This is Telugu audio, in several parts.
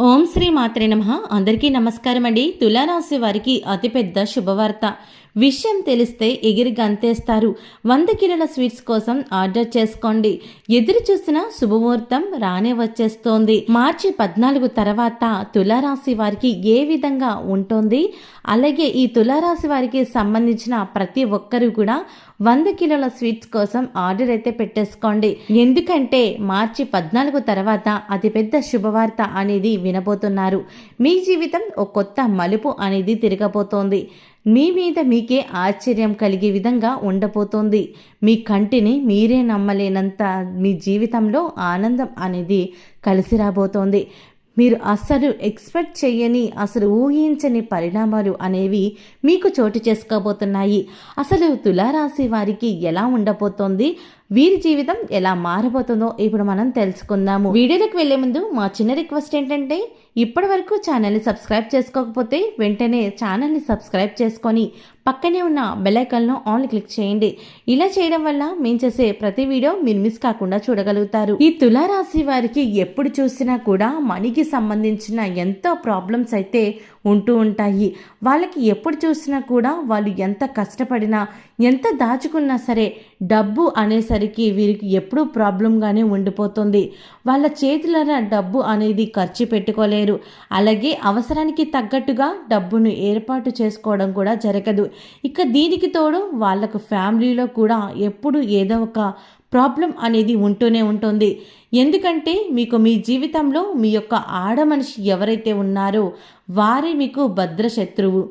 ఓం శ్రీ మాత్రే నమః. అందరికీ నమస్కారం అండి. తులారాశి వారికి అతిపెద్ద శుభవార్త. విషయం తెలిస్తే ఎగిరి గంతేస్తారు. 100 కిలోల స్వీట్స్ కోసం ఆర్డర్ చేసుకోండి. ఎదురు చూసిన శుభముహూర్తం రానే వచ్చేస్తోంది. మార్చి 14 తర్వాత తులారాశి వారికి ఏ విధంగా ఉంటుంది, అలాగే ఈ తులారాశి వారికి సంబంధించిన ప్రతి ఒక్కరూ కూడా 100 కిలోల స్వీట్స్ కోసం ఆర్డర్ అయితే పెట్టేసుకోండి. ఎందుకంటే మార్చి 14 తర్వాత అతిపెద్ద శుభవార్త అనేది వినబోతున్నారు. మీ జీవితం ఒక కొత్త మలుపు అనేది తిరగబోతోంది. మీ మీద మీకే ఆశ్చర్యం కలిగే విధంగా ఉండబోతోంది. మీ కంటిని మీరే నమ్మలేనంత మీ జీవితంలో ఆనందం అనేది కలిసి రాబోతోంది. మీరు అస్సలు ఎక్స్పెక్ట్ చేయని, అసలు ఊహించని పరిణామాలు అనేవి మీకు చోటు చేసుకోబోతున్నాయి. అసలు తులారాశి వారికి ఎలా ఉండబోతోంది, వీరి జీవితం ఎలా మారబోతుందో ఇప్పుడు మనం తెలుసుకుందాము. వీడియోలోకి వెళ్లే ముందు మా చిన్న రిక్వెస్ట్ ఏంటంటే, ఇప్పటి వరకు ఛానల్ని సబ్స్క్రైబ్ చేసుకోకపోతే వెంటనే ఛానల్ని సబ్స్క్రైబ్ చేసుకొని పక్కనే ఉన్న బెల్ ఐకాన్ను ఆన్ క్లిక్ చేయండి. ఇలా చేయడం వల్ల మేము చేసే ప్రతి వీడియో మీరు మిస్ కాకుండా చూడగలుగుతారు. ఈ తులారాశి వారికి ఎప్పుడు చూసినా కూడా మనీకి సంబంధించిన ఎంతో ప్రాబ్లమ్స్ అయితే ఉంటూ ఉంటాయి. వాళ్ళకి ఎప్పుడు చూసినా కూడా వాళ్ళు ఎంత కష్టపడినా, ఎంత దాచుకున్నా సరే డబ్బు అనేసరికి వీరికి ఎప్పుడూ ప్రాబ్లంగానే ఉండిపోతుంది. వాళ్ళ చేతులన డబ్బు అనేది ఖర్చు పెట్టుకోలేరు. అలాగే అవసరానికి తగ్గట్టుగా డబ్బును ఏర్పాటు చేసుకోవడం కూడా జరగదు. ఇక దీనికి తోడు వాళ్ళకు ఫ్యామిలీలో కూడా ఎప్పుడు ఏదో ఒక ప్రాబ్లం అనేది ఉంటూనే ఉంటుంది. ఎందుకంటే మీకు మీ జీవితంలో మీ యొక్క ఆడమనిషి ఎవరైతే ఉన్నారో వారే మీకు భద్రశత్రువు.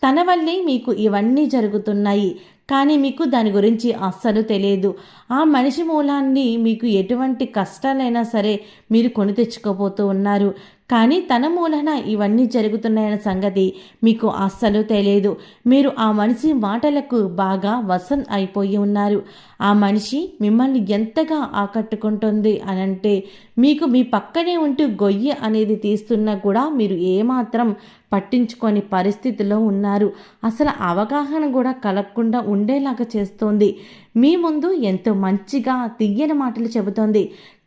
తన వల్లే మీకు ఇవన్నీ జరుగుతున్నాయి, కానీ మీకు దాని గురించి అస్సలు తెలియదు. ఆ మనిషి మూలాన్ని మీకు ఎటువంటి కష్టాలైనా సరే మీరు కొని తెచ్చుకోబోతూ ఉన్నారు, కానీ తన మూలన ఇవన్నీ జరుగుతున్నాయన్న సంగతి మీకు అస్సలు తెలియదు. మీరు ఆ మనిషి మాటలకు బాగా వశం అయిపోయి ఉన్నారు. ఆ మనిషి మిమ్మల్ని ఎంతగా ఆకట్టుకుంటుంది అనంటే, మీకు మీ పక్కనే ఉంటూ గొయ్యి అనేది తీస్తున్నా కూడా మీరు ఏమాత్రం పట్టించుకొని పరిస్థితిలో ఉన్నారు. అసలు అవగాహన కూడా కలగకుండా ఉండేలాగా చేస్తోంది. మీ ముందు ఎంతో మంచిగా తియ్యని మాటలు చెబుతోంది,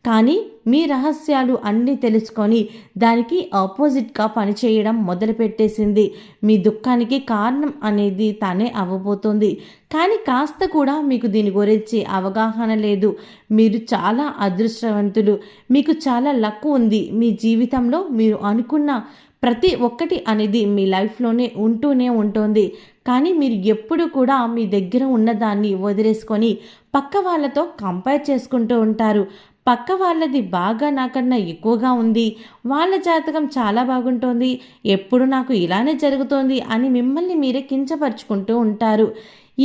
కానీ మీ రహస్యాలు అన్నీ తెలుసుకొని దానికి ఆపోజిట్గా పనిచేయడం మొదలుపెట్టేసింది. మీ దుఃఖానికి కారణం అనేది తనే అవ్వబోతోంది, కానీ కాస్త కూడా మీకు దీని గురించి అవగాహన లేదు. మీరు చాలా అదృష్టవంతులు, మీకు చాలా లక్ ఉంది. మీ జీవితంలో మీరు అనుకున్న ప్రతి ఒక్కటి అనేది మీ లైఫ్లోనే ఉంటూనే ఉంటుంది, కానీ మీరు ఎప్పుడు కూడా మీ దగ్గర ఉన్నదాన్ని వదిలేసుకొని పక్క వాళ్ళతో కంపేర్ చేసుకుంటూ ఉంటారు. పక్క వాళ్ళది బాగా నాకన్నా ఎక్కువగా ఉంది, వాళ్ళ జాతకం చాలా బాగుంటుంది, ఎప్పుడు నాకు ఇలానే జరుగుతోంది అని మిమ్మల్ని మీరే కించపరుచుకుంటూ ఉంటారు.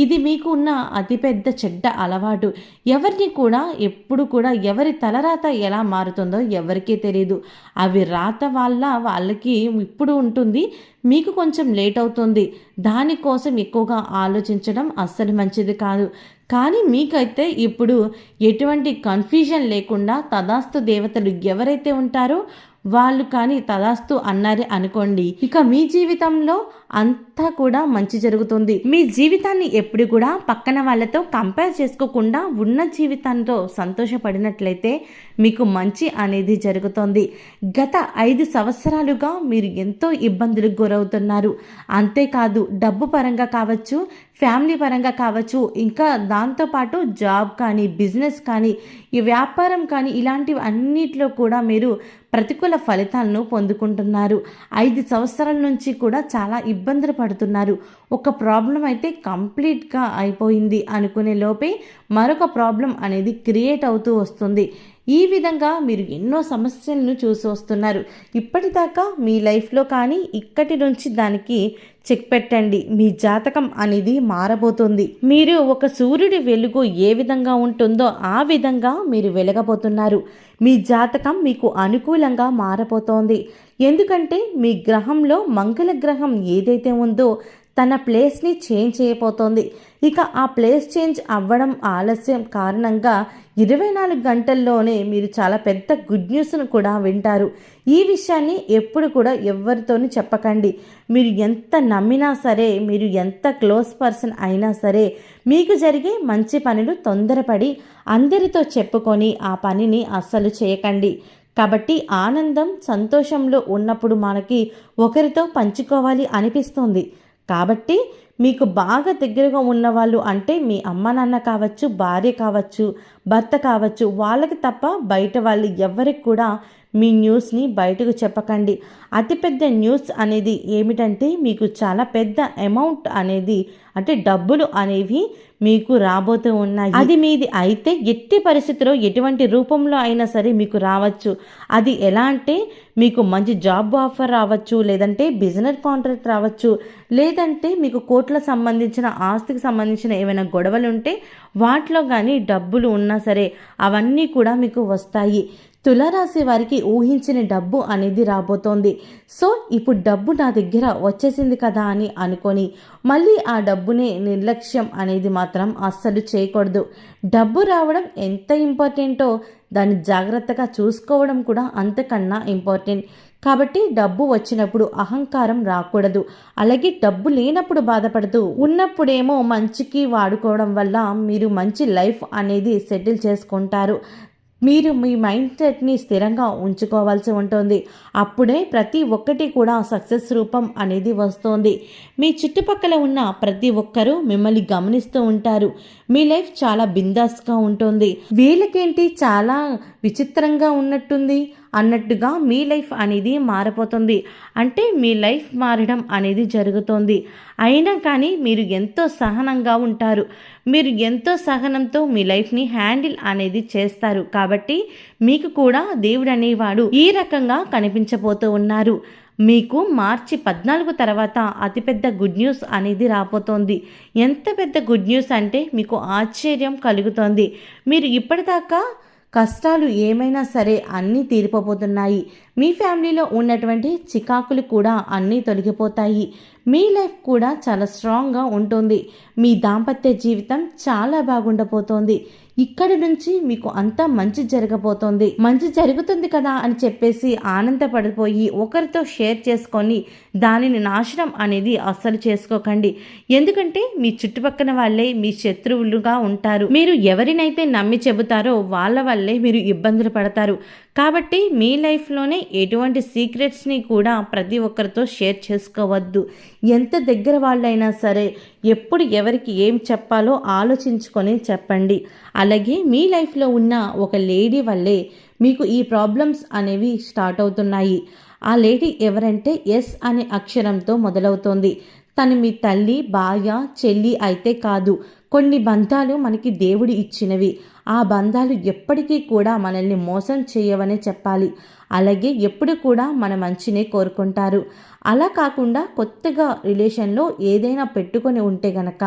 ఇది మీకు ఉన్న అతిపెద్ద చెడ్డ అలవాటు. ఎవరిని కూడా ఎప్పుడు కూడా ఎవరి తలరాత ఎలా మారుతుందో ఎవరికీ తెలియదు. అవి రాత వాళ్ళకి ఇప్పుడు ఉంటుంది, మీకు కొంచెం లేట్ అవుతుంది. దానికోసం ఎక్కువగా ఆలోచించడం అస్సలు మంచిది కాదు. కానీ మీకైతే ఇప్పుడు ఎటువంటి కన్ఫ్యూజన్ లేకుండా తదాస్తు దేవతలు ఎవరైతే ఉంటారో వాళ్ళు కానీ తదాస్తు అన్నారే అనుకోండి, ఇక మీ జీవితంలో అంతా కూడా మంచి జరుగుతుంది. మీ జీవితాన్ని ఎప్పుడు కూడా పక్కన వాళ్ళతో కంపేర్ చేసుకోకుండా ఉన్న జీవితంతో సంతోషపడినట్లయితే మీకు మంచి అనేది జరుగుతుంది. గత 5 సంవత్సరాలుగా మీరు ఎంతో ఇబ్బందులకు గురవుతున్నారు. అంతేకాదు డబ్బు పరంగా కావచ్చు, ఫ్యామిలీ పరంగా కావచ్చు, ఇంకా దాంతోపాటు జాబ్ కానీ, బిజినెస్ కానీ, ఈ వ్యాపారం కానీ, ఇలాంటివి అన్నిటిలో కూడా మీరు ప్రతికూల ఫలితాలను పొందుకుంటున్నారు. 5 సంవత్సరాల నుంచి కూడా చాలా ఇబ్బందులు పడుతున్నారు. ఒక ప్రాబ్లం అయితే కంప్లీట్గా అయిపోయింది అనుకునే లోపే మరొక ప్రాబ్లం అనేది క్రియేట్ అవుతూ వస్తుంది. ఈ విధంగా మీరు ఎన్నో సమస్యలను చూసి వస్తున్నారు. ఇప్పటిదాకా మీ లైఫ్లో కానీ ఇక్కడి నుంచి దానికి చెక్ పెట్టండి. మీ జాతకం అనేది మారబోతుంది. మీరు ఒక సూర్యుడి వెలుగు ఏ విధంగా ఉంటుందో ఆ విధంగా మీరు వెలగబోతున్నారు. మీ జాతకం మీకు అనుకూలంగా మారబోతోంది. ఎందుకంటే మీ గ్రహంలో మంగళ గ్రహం ఏదైతే ఉందో తన ప్లేస్ని చేంజ్ చేయబోతోంది. ఇక ఆ ప్లేస్ చేంజ్ అవ్వడం ఆలస్యం కారణంగా 24 గంటల్లోనే మీరు చాలా పెద్ద గుడ్ న్యూస్ను కూడా వింటారు. ఈ విషయాన్ని ఎప్పుడు కూడా ఎవరితోనూ చెప్పకండి. మీరు ఎంత నమ్మినా సరే, మీరు ఎంత క్లోజ్ పర్సన్ అయినా సరే, మీకు జరిగే మంచి పనులు తొందరపడి అందరితో చెప్పుకొని ఆ పనిని అస్సలు చేయకండి. కాబట్టి ఆనందం, సంతోషంలో ఉన్నప్పుడు మనకి ఒకరితో పంచుకోవాలి అనిపిస్తుంది. కాబట్టి మీకు బాగా దగ్గరగా ఉన్నవాళ్ళు అంటే మీ అమ్మ నాన్న కావచ్చు, భార్య కావచ్చు, భర్త కావచ్చు, వాళ్ళకి తప్ప బయట వాళ్ళు ఎవ్వరికి కూడా మీ న్యూస్ని బయటకు చెప్పకండి. అతిపెద్ద న్యూస్ అనేది ఏమిటంటే మీకు చాలా పెద్ద అమౌంట్ అనేది అంటే డబ్బులు అనేవి మీకు రాబోతూ ఉన్నాయి. అది మీది అయితే ఎట్టి పరిస్థితిలో ఎటువంటి రూపంలో అయినా సరే మీకు రావచ్చు. అది ఎలా అంటే మీకు మంచి జాబ్ ఆఫర్ రావచ్చు, లేదంటే బిజినెస్ కాంట్రాక్ట్ రావచ్చు, లేదంటే మీకు కోట్లకు సంబంధించిన ఆస్తికి సంబంధించిన ఏమైనా గొడవలు ఉంటే వాటిలో కానీ డబ్బులు ఉన్నా సరే అవన్నీ కూడా మీకు వస్తాయి. తులారాశి వారికి ఊహించిన డబ్బు అనేది రాబోతోంది. సో ఇప్పుడు డబ్బు నా దగ్గర వచ్చేసింది కదా అని అనుకొని మళ్ళీ ఆ డబ్బుని నిర్లక్ష్యం అనేది మాత్రం అస్సలు చేయకూడదు. డబ్బు రావడం ఎంత ఇంపార్టెంటో దాన్ని జాగ్రత్తగా చూసుకోవడం కూడా అంతకన్నా ఇంపార్టెంట్. కాబట్టి డబ్బు వచ్చినప్పుడు అహంకారం రాకూడదు. అలాగే డబ్బు లేనప్పుడు బాధపడుతూ ఉన్నప్పుడేమో మంచికి వాడుకోవడం వల్ల మీరు మంచి లైఫ్ అనేది సెటిల్ చేసుకుంటారు. మీరు మీ మైండ్ సెట్ని స్థిరంగా ఉంచుకోవాల్సి ఉంటుంది. అప్పుడే ప్రతి ఒక్కటి కూడా సక్సెస్ రూపం అనేది వస్తుంది. మీ చుట్టుపక్కల ఉన్న ప్రతి ఒక్కరూ మిమ్మల్ని గమనిస్తూ ఉంటారు. మీ లైఫ్ చాలా బిందాస్గా ఉంటుంది. వీళ్ళకేంటి చాలా విచిత్రంగా ఉన్నట్టుంది అన్నట్టుగా మీ లైఫ్ అనేది మారిపోతుంది. అంటే మీ లైఫ్ మారడం అనేది జరుగుతుంది. అయినా కానీ మీరు ఎంతో సహనంగా ఉంటారు. మీరు ఎంతో సహనంతో మీ లైఫ్ని హ్యాండిల్ అనేది చేస్తారు. కాబట్టి మీకు కూడా దేవుడు అనేవాడు ఈ రకంగా కనిపించబోతూ ఉన్నారు. మీకు మార్చి 14 తర్వాత అతిపెద్ద గుడ్ న్యూస్ అనేది రాబోతోంది. ఎంత పెద్ద గుడ్ న్యూస్ అంటే మీకు ఆశ్చర్యం కలుగుతోంది. మీరు ఇప్పటిదాకా కష్టాలు ఏమైనా సరే అన్నీ తీరిపోతున్నాయి. మీ ఫ్యామిలీలో ఉన్నటువంటి చికాకులు కూడా అన్నీ తొలగిపోతాయి. మీ లైఫ్ కూడా చాలా స్ట్రాంగ్గా ఉంటుంది. మీ దాంపత్య జీవితం చాలా బాగుండబోతోంది. ఇక్కడి నుంచి మీకు అంతా మంచి జరగబోతోంది. మంచి జరుగుతుంది కదా అని చెప్పేసి ఆనందపడిపోయి ఒకరితో షేర్ చేసుకొని దానిని నాశనం అనేది అస్సలు చేసుకోకండి. ఎందుకంటే మీ చుట్టుపక్కల వాళ్ళే మీ శత్రువులుగా ఉంటారు. మీరు ఎవరినైతే నమ్మి చెబుతారో వాళ్ళ వల్లే మీరు ఇబ్బందులు పడతారు. కాబట్టి మీ లైఫ్లోనే ఎటువంటి సీక్రెట్స్ని కూడా ప్రతి ఒక్కరితో షేర్ చేసుకోవద్దు. ఎంత దగ్గర వాళ్ళైనా సరే ఎప్పుడు ఎవరికి ఏం చెప్పాలో ఆలోచించుకొని చెప్పండి. అలాగే మీ లైఫ్లో ఉన్న ఒక లేడీ వల్లే మీకు ఈ ప్రాబ్లమ్స్ అనేవి స్టార్ట్ అవుతున్నాయి. ఆ లేడీ ఎవరంటే ఎస్ అనే అక్షరంతో మొదలవుతోంది. తను మీ తల్లి, భార్య, చెల్లి అయితే కాదు. కొన్ని బంధాలు మనకి దేవుడు ఇచ్చినవి. ఆ బంధాలు ఎప్పటికీ కూడా మనల్ని మోసం చేయవనే చెప్పాలి. అలాగే ఎప్పుడు కూడా మన మంచినే కోరుకుంటారు. అలా కాకుండా కొత్తగా రిలేషన్లో ఏదైనా పెట్టుకొని ఉంటే గనక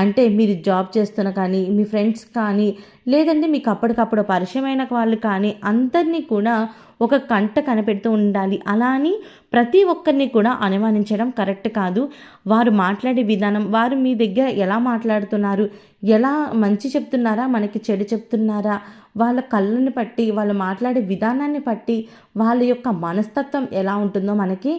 అంటే మీరు జాబ్ చేస్తున్న కానీ మీ ఫ్రెండ్స్ కానీ లేదంటే మీకు అప్పటికప్పుడు పరిచయమైన వాళ్ళు కానీ అందరినీ కూడా ఒక కంట కనిపెడుతూ ఉండాలి. అలా అని ప్రతి ఒక్కరిని కూడా అనుమానించడం కరెక్ట్ కాదు. వారు మాట్లాడే విధానం, వారు మీ దగ్గర ఎలా మాట్లాడుతున్నారు, ఎలా మంచి చెప్తున్నారా మనకి చెడు చెప్తున్నారా, వాళ్ళ కళ్ళని బట్టి వాళ్ళు మాట్లాడే విధానాన్ని బట్టి వాళ్ళ యొక్క మనస్తత్వం ఎలా ఉంటుందో మనకి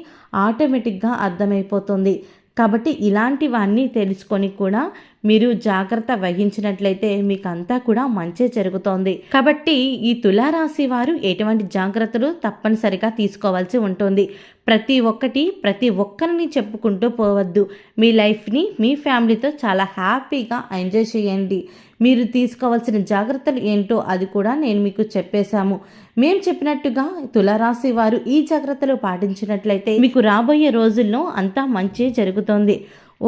ఆటోమేటిక్గా అర్థమైపోతుంది. కాబట్టి ఇలాంటివన్నీ తెలుసుకొని కూడా మీరు జాగ్రత్త వహించినట్లయితే మీకు అంతా కూడా మంచి జరుగుతోంది. కాబట్టి ఈ తులారాశి వారు ఎటువంటి జాగ్రత్తలు తప్పనిసరిగా తీసుకోవాల్సి ఉంటుంది. ప్రతి ఒక్కరిని చెప్పుకుంటూ పోవద్దు. మీ లైఫ్ని మీ ఫ్యామిలీతో చాలా హ్యాపీగా ఎంజాయ్ చేయండి. మీరు తీసుకోవాల్సిన జాగ్రత్తలు ఏంటో అది కూడా నేను మీకు చెప్పేశాము. మేము చెప్పినట్టుగా తులారాశి వారు ఈ జాగ్రత్తలు పాటించినట్లయితే మీకు రాబోయే రోజుల్లో అంతా మంచి జరుగుతుంది.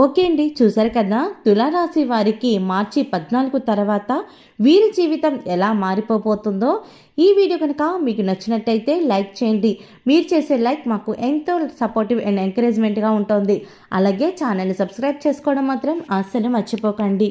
ఓకే అండి, చూసారు కదా తులారాశి వారికి మార్చి 14 తర్వాత వీరి జీవితం ఎలా మారిపోతుందో. ఈ వీడియో కనుక మీకు నచ్చినట్టయితే లైక్ చేయండి. మీరు చేసే లైక్ మాకు ఎంతో సపోర్టివ్ అండ్ ఎంకరేజ్మెంట్గా ఉంటుంది. అలాగే ఛానల్ని సబ్స్క్రైబ్ చేసుకోవడం మాత్రం అస్సలు మర్చిపోకండి.